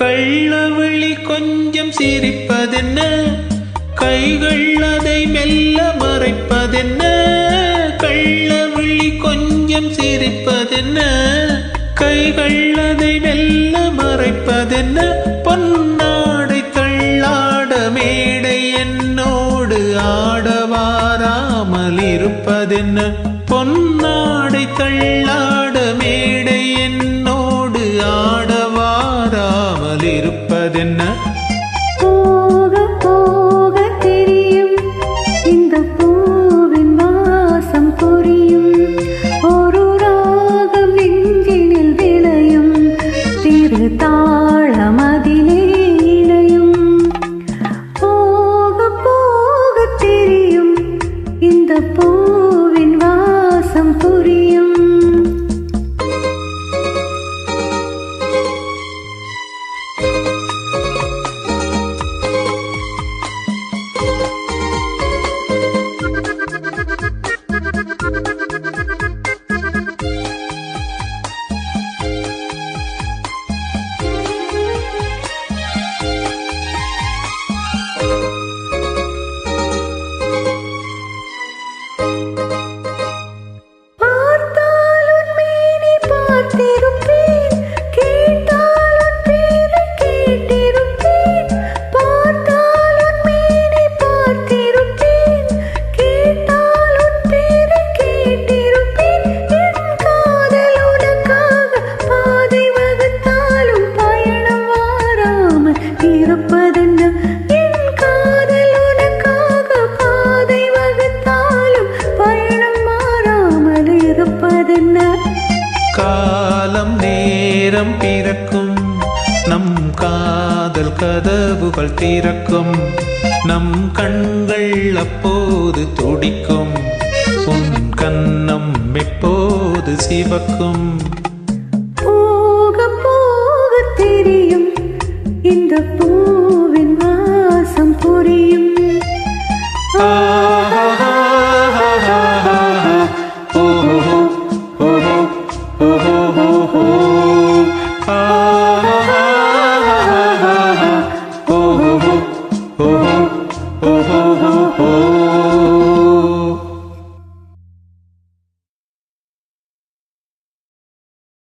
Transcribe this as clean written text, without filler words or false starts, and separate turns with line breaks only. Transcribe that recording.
கள்ளவிழி கொஞ்சம் சிரிப்பதென்ன, கைகள் அதை மெல்ல மறைப்பதென்ன. கள்ளவிழி கொஞ்சம் சிரிப்பதென்ன, கைகள் அதை மெல்ல மறைப்பதென்ன. பொன்னாடை தள்ளாட மேடை என்னோடு ஆடவாராமல் இருப்பதென்ன. பொன்னாடை தள்ளாட மேடை என்னோடு ஆடவாராமல் இருப்பதென்ன.
போக போக தெரியும் இந்த பூவின் வாசம் புரியும். ஒரு ராகம் நெஞ்சினில் விளையும், திருத்தாளம் அதிலே இணையும். போக போக தெரியும் இந்த பூவின் வாசம் புரியும்.
காலம் நேரம் பிறக்கும், நம் காதல் கதவுகள் திறக்கும். நம் கண்கள் அப்போது துடிக்கும், உன் கன்னம் எப்போது சிவக்கும்.
போக போக தெரியும் இந்த பூவின் வாசம் புரியும்.